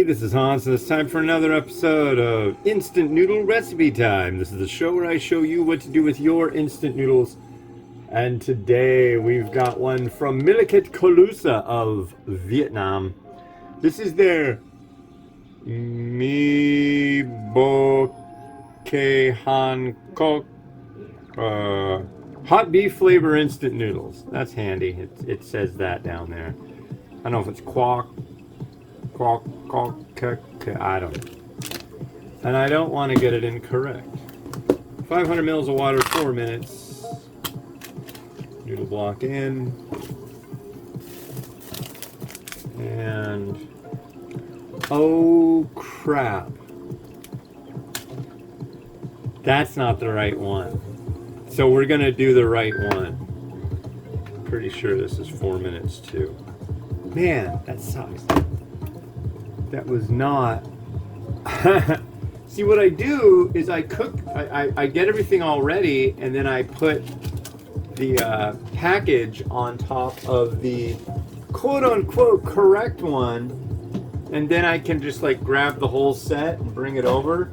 this is Hans, and it's time for another episode of Instant Noodle Recipe Time. This is the show where I show you what to do with your instant noodles. And today we've got one from Miliket Colusa of Vietnam. This is their Mi Bo Ke Han Kok hot beef flavor instant noodles. That's handy. It says that down there. I don't know if it's quack, I don't know. And I don't want to get it incorrect. 500 mils of water, 4 minutes. Noodle block in. And oh crap. That's not the right one. So we're gonna do the right one. Pretty sure this is 4 minutes too. Man, that sucks. That was not. See, what I do is I cook, I get everything all ready, and then I put the package on top of the quote-unquote correct one, and then I can just like grab the whole set and bring it over.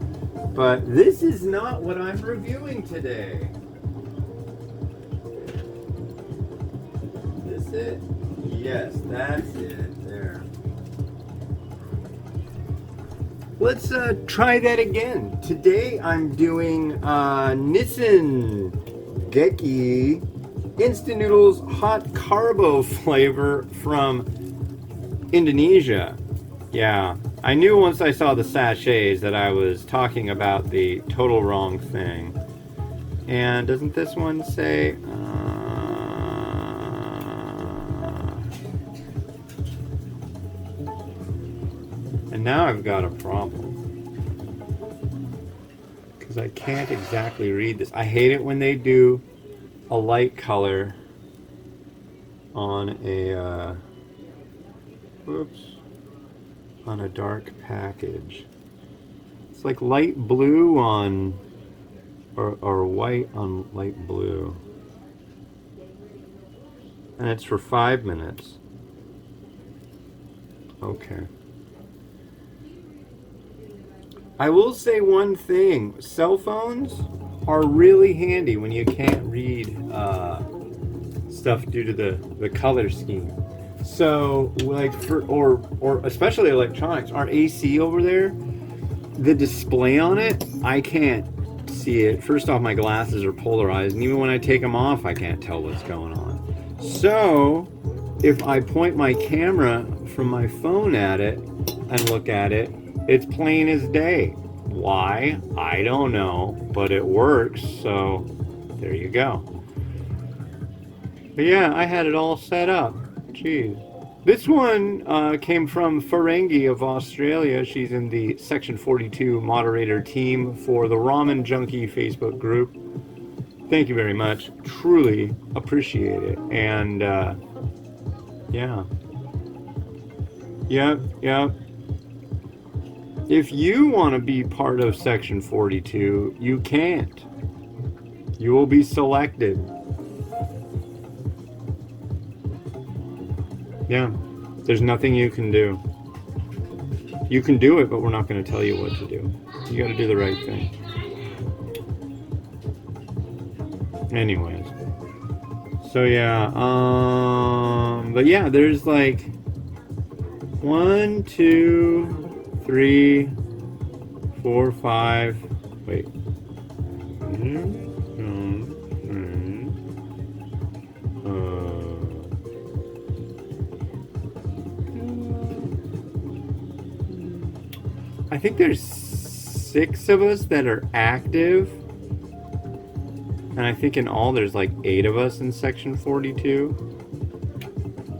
But this is not what I'm reviewing today. Is this it? Yes, that's it. There. Let's try that again. Today I'm doing Nissin Geki instant noodles hot carbo flavor from Indonesia. Yeah, I knew once I saw the sachets that I was talking about the total wrong thing. And doesn't this one say? And now I've got a problem. Because I can't exactly read this. I hate it when they do a light color on a, on a dark package. It's like light blue on, or white on light blue. And it's for 5 minutes. Okay. I will say one thing, cell phones are really handy when you can't read stuff due to the color scheme. So like or especially electronics, our AC over there, the display on it, I can't see it. First off, my glasses are polarized, and even when I take them off, I can't tell what's going on. So if I point my camera from my phone at it and look at it, it's plain as day. Why? I don't know, but it works, so there you go. But yeah, I had it all set up. Jeez. This one came from Ferengi of Australia. She's in the Section 42 moderator team for the Ramen Junkie Facebook group. Thank you very much. Truly appreciate it. And yeah. Yep. If you want to be part of Section 42, you can't. You will be selected. Yeah, there's nothing you can do. You can do it, but we're not going to tell you what to do. You got to do the right thing. Anyways. So yeah, but yeah, there's like 1, 2, 3, 4, 5. Wait. I think there's 6 of us that are active. And I think in all there's like 8 of us in Section 42.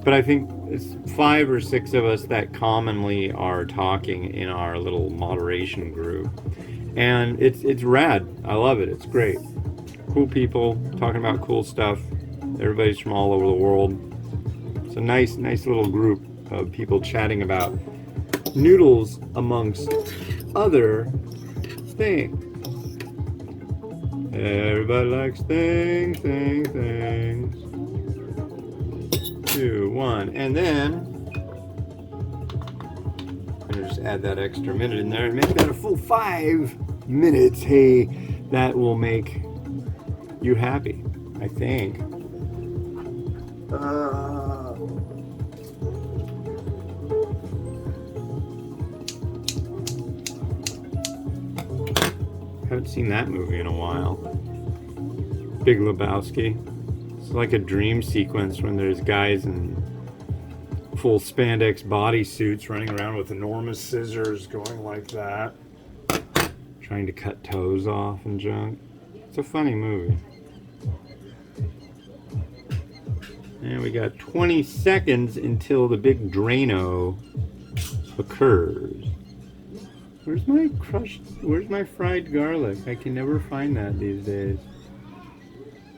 But I think it's 5 or 6 of us that commonly are talking in our little moderation group. And it's rad. I love it. It's great. Cool people talking about cool stuff. Everybody's from all over the world. It's a nice little group of people chatting about noodles amongst other things. Everybody likes things. 2, 1, and then I'm gonna just add that extra minute in there and make that a full 5 minutes. Hey, that will make you happy, I think. Haven't seen that movie in a while. Big Lebowski. It's like a dream sequence when there's guys in full spandex bodysuits running around with enormous scissors going like that, trying to cut toes off and junk. It's a funny movie. And we got 20 seconds until the big Drano occurs. Where's my fried garlic? I can never find that these days.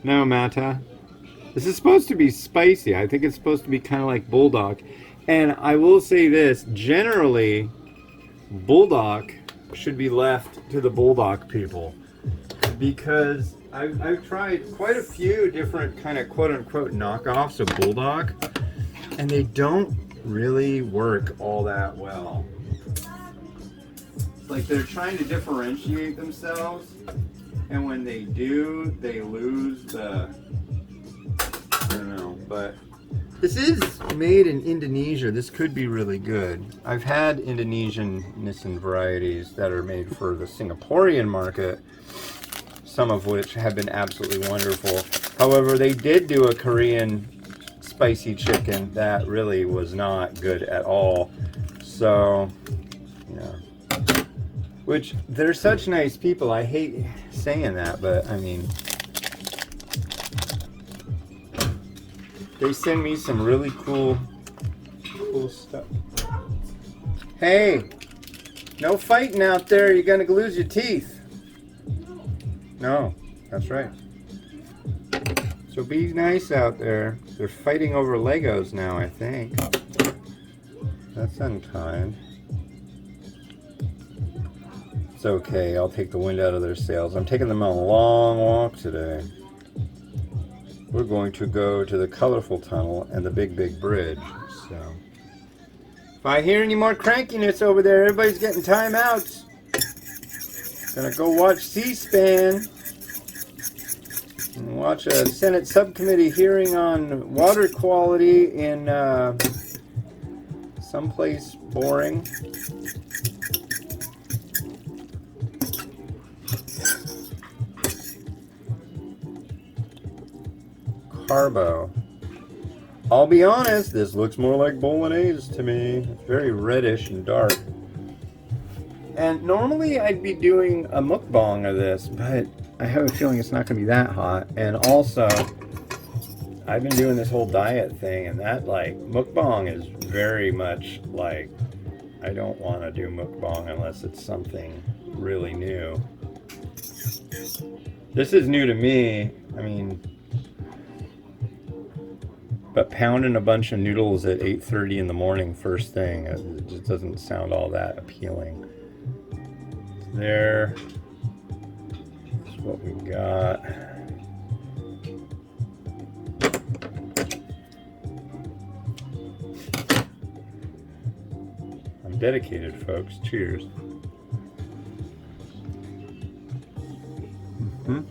No, Mata. This is supposed to be spicy. I think it's supposed to be kind of like bulldog. And I will say this, generally, bulldog should be left to the bulldog people. Because I've tried quite a few different kind of quote-unquote knockoffs of bulldog, and they don't really work all that well. It's like they're trying to differentiate themselves, and when they do, they lose the, I don't know, but this is made in Indonesia. This could be really good. I've had Indonesian Nissin varieties that are made for the Singaporean market, some of which have been absolutely wonderful. However, they did do a Korean spicy chicken that really was not good at all. So, yeah. Which, they're such nice people. I hate saying that, but I mean, they send me some really cool stuff. Hey, no fighting out there. You're gonna lose your teeth. No, that's right. So be nice out there. They're fighting over Legos now, I think. That's unkind. It's okay, I'll take the wind out of their sails. I'm taking them on a long walk today. We're going to go to the colorful tunnel and the big bridge. So if I hear any more crankiness over there, everybody's getting timeouts. Gonna go watch C-SPAN and watch a Senate subcommittee hearing on water quality in someplace boring. Carbo. I'll be honest, this looks more like bolognese to me. It's very reddish and dark. And normally I'd be doing a mukbang of this, but I have a feeling it's not going to be that hot. And also, I've been doing this whole diet thing, and that, like, mukbang is very much like, I don't want to do mukbang unless it's something really new. This is new to me. I mean, but pounding a bunch of noodles at 8:30 in the morning first thing, it just doesn't sound all that appealing. There. That's what we got. I'm dedicated, folks. Cheers. Mm-hmm.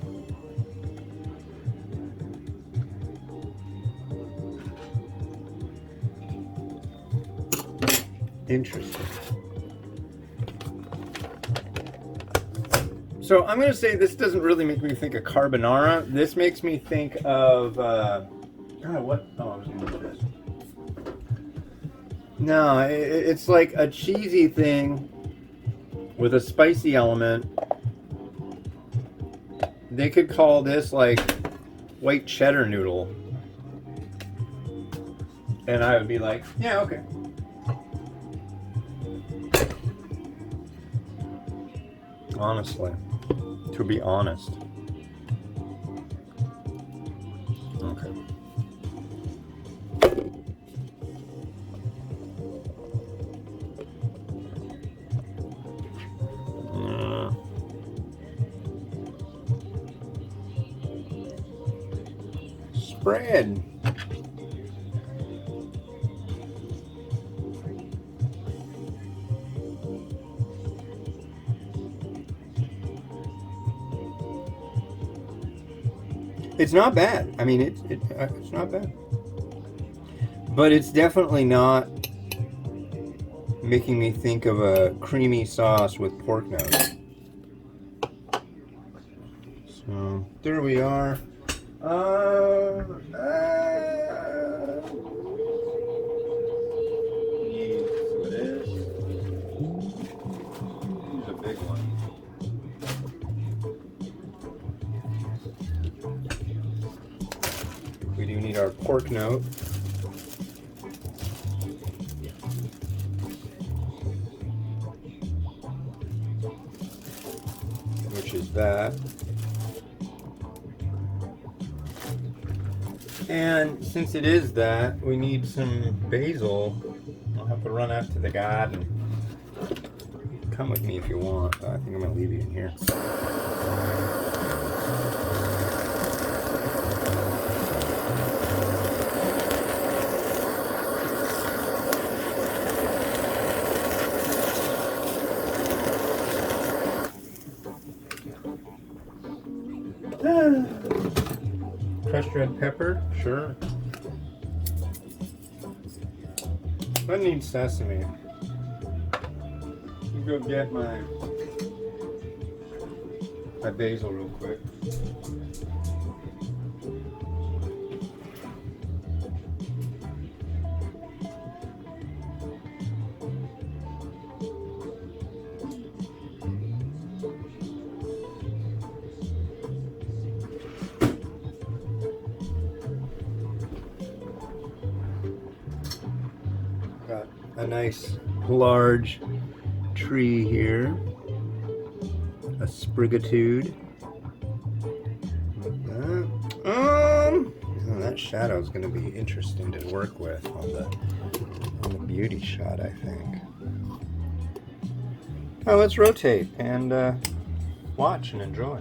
Interesting. So I'm going to say this doesn't really make me think of carbonara. This makes me think of, what? Oh, I was going to do this. No, it's like a cheesy thing with a spicy element. They could call this like white cheddar noodle. And I would be like, yeah, okay. Honestly, to be honest. Okay. Spread. It's not bad. I mean, it's not bad. But it's definitely not making me think of a creamy sauce with pork nose. So there we are. Need some of this. Use a big one. We do need our pork note. Which is that. And since it is that, we need some basil. I'll have to run out to the garden. Come with me if you want, but I think I'm going to leave you in here. Crushed red pepper, sure. I need sesame. Let me go get my basil real quick. Got a nice large tree here, a sprigitude. Like that. That shadow is going to be interesting to work with on the beauty shot, I think. Oh, let's rotate and watch and enjoy.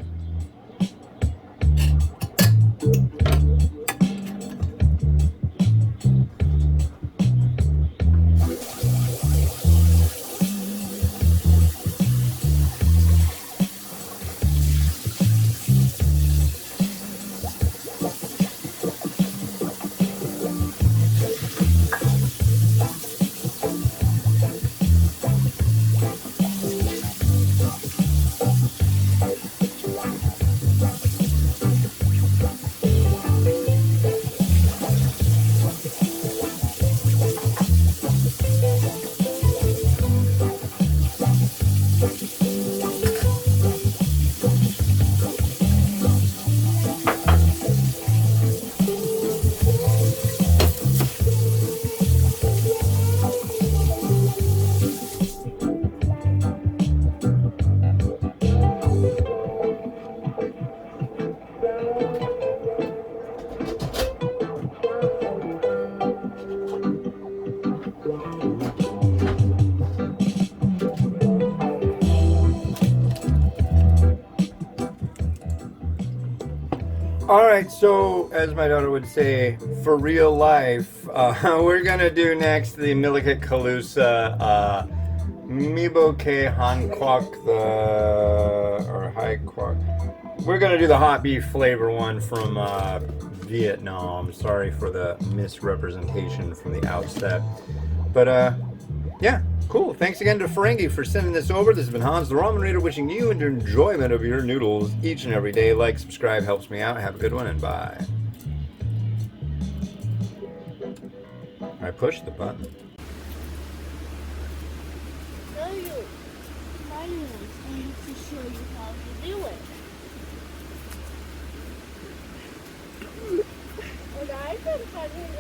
Alright, so as my daughter would say, for real life, we're gonna do next the Miliket Kalusa Miboke Han Kwok, or Hai Kwok. We're gonna do the hot beef flavor one from Vietnam. Sorry for the misrepresentation from the outset. But yeah, cool. Thanks again to Ferengi for sending this over. This has been Hans the Ramen Reader wishing you and your enjoyment of your noodles each and every day. Like, subscribe, helps me out. Have a good one and bye. I pushed the button. Show you my noodles. I have to show you how to do it. And I can cut it